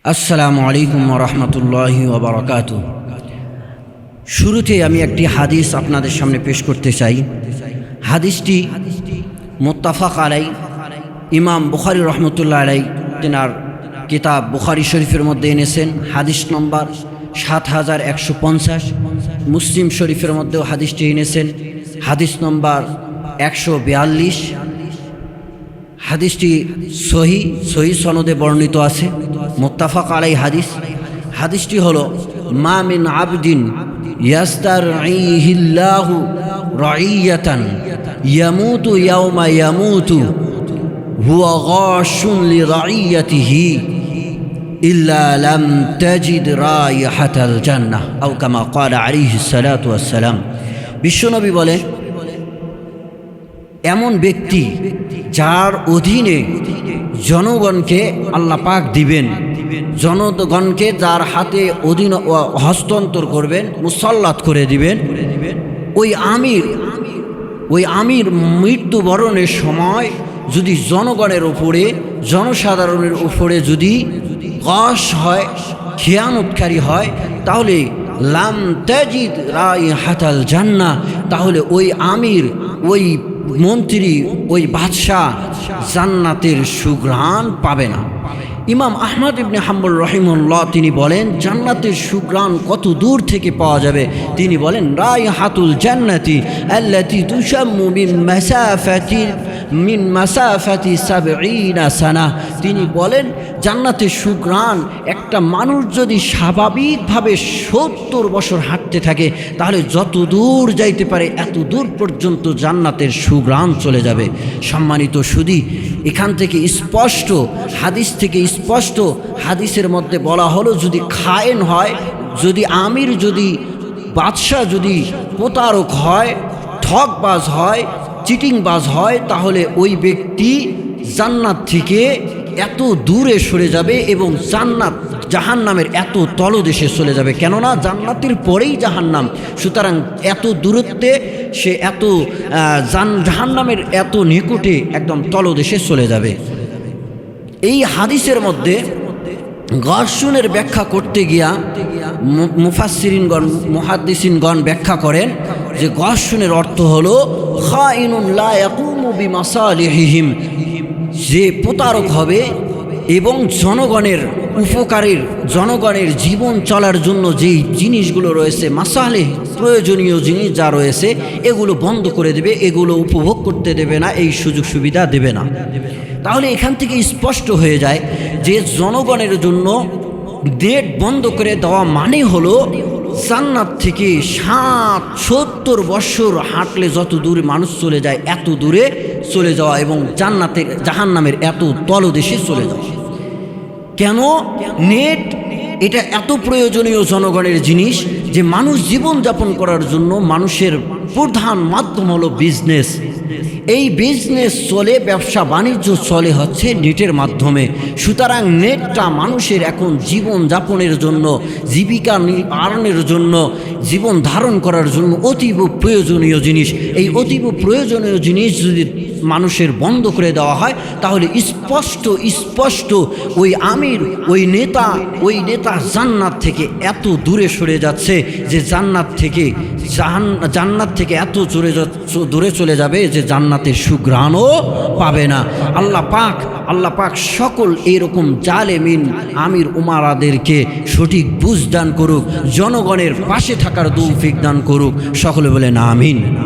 আসসালামু আলাইকুম ওয়া রাহমাতুল্লাহি ওয়া বারাকাতুহু। শুরুতে আমি একটি হাদিস আপনাদের সামনে পেশ করতে চাই। হাদিসটি মুত্তাফাক আলাই, ইমাম বুখারী রহমতুল্লাহ আলাই তেনার কিতাব বুখারী শরীফের মধ্যে এনেছেন। হাদিস নম্বর 7150। মুসলিম শরীফের মধ্যেও হাদিসটি এনেছেন, হাদিস নম্বর 142। হাদিসটি সহি সনদে বর্ণিত আছে, মুত্তাফাক আলাই হাদিস। হাদিসটি হলো, মা মিন আবদিন ইয়াস্তারঈহিল্লাহু রাইয়াতান ইয়ামুতু ইয়াওমা ইয়ামুতু হুয়া গাশুন লিরাইয়াতিহি ইল্লা লাম তাজিদ রাইহাতাল জান্নাহ আও কামা ক্বালা আলাইহিস সালাতু ওয়াস সালাম। বিশ্বনবী বলে, এমন ব্যক্তি যার অধীনে জনগণকে আল্লাহ পাক দিবেন, জনগণকে যার হাতে অধীন হস্তান্তর করবেন, মুসাল্লাত করে দিবেন, ওই আমির মৃত্যুবরণের সময় যদি জনগণের উপরে, জনসাধারণের উপরে যদি গাশ হয়, খেয়ানতকারী হয়, তাহলে লাম তাজিদ রাইহাতাল জান্নাহ, তাহলে ওই আমির, ওই মন্ত্রী, ওই বাদশাহ জান্নাতের সুঘ্রাণ পাবে না। ইমাম আহমদ ইবনে হাম্বল রহিমাহুল্লাহ তিনি বলেন, জান্নাতের সুঘ্রাণ কত দূর থেকে পাওয়া যাবে? তিনি বলেন, রাইহাতুল জান্নাতি আল্লাতী তুশাম্মু মিন মাসাফাতি ৭০ সানা। তিনি বলেন, জান্নাতের সুঘ্রাণ একটা মানুষ যদি স্বাভাবিকভাবে ৭০ বছর হাঁটতে থাকে, তাহলে যত দূর যাইতে পারে এত দূর পর্যন্ত জান্নাতের সুঘ্রাণ চলে যাবে। সম্মানিত সুধী, এখান থেকে স্পষ্ট, হাদিস থেকে স্পষ্ট, হাদিসের মধ্যে বলা হলো, যদি খায়েন হয়, যদি আমির, যদি বাদশাহ যদি প্রতারক হয়, ঠকবাজ হয়, চিটিংবাজ হয়, তাহলে ওই ব্যক্তি জান্নাত থেকে এত দূরে সরে যাবে এবং জান্নাত জাহান্নামের এত তলদেশে চলে যাবে। কেননা জান্নাতের পরেই জাহান্নাম, সুতরাং এত দূরত্বে সে এত জাহান্নামের এত নিকটে একদম তলদেশে চলে যাবে। এই হাদিসের মধ্যে গার্সুনের ব্যাখ্যা করতে গিয়া মুফাসসিরিনগণ, মুহাদ্দিসিনগণ ব্যাখ্যা করেন যে গার্সুনের অর্থ হলো খাইনুন লা ইয়াকুমু বিমাসালিহিহিম, যে প্রতারক হবে এবং জনগণের উপকারের, জনগণের জীবন চলার জন্য যেই জিনিসগুলো রয়েছে, মাসালে প্রয়োজনীয় জিনিস যা রয়েছে, এগুলো বন্ধ করে দেবে, এগুলো উপভোগ করতে দেবে না, এই সুযোগ সুবিধা দেবে না। তাহলে এখান থেকে স্পষ্ট হয়ে যায় যে জনগণের জন্য গেট বন্ধ করে দেওয়া মানে হলো জান্নাত থেকে ৭০ বছর হাঁটলে যত দূরে মানুষ চলে যায় এত দূরে চলে যাওয়া এবং জান্নাতের জাহান্নামের এত তলদেশে চলে যাওয়া। কেন? নেট এটা এত প্রয়োজনীয় জনগণের জিনিস যে মানুষ জীবনযাপন করার জন্য মানুষের প্রধান মাধ্যম হলো বিজনেস। এই বিজনেস চলে, ব্যবসা বাণিজ্য চলে হচ্ছে নেটের মাধ্যমে। সুতরাং নেটটা মানুষের এখন জীবন যাপনের জন্য, জীবিকা আহরণের জন্য, জীবন ধারণ করার জন্য অতীব প্রয়োজনীয় জিনিস। এই অতীব প্রয়োজনীয় জিনিস যদি মানুষের বন্ধ করে দেওয়া হয়, তাহলে স্পষ্ট ওই আমির, ওই নেতা জান্নাত থেকে এত দূরে সরে যাচ্ছে যে জান্নাত থেকে এত দূরে চলে যাবে যে জান্নাতের সুঘ্রাণও পাবে না। আল্লাহ পাক সকল এরকম জালেমিন আমির উমারাদেরকে সঠিক বুঝ দান করুক, জনগণের পাশে থাকার তৌফিক দান করুক। সকলে বলেন আমিন।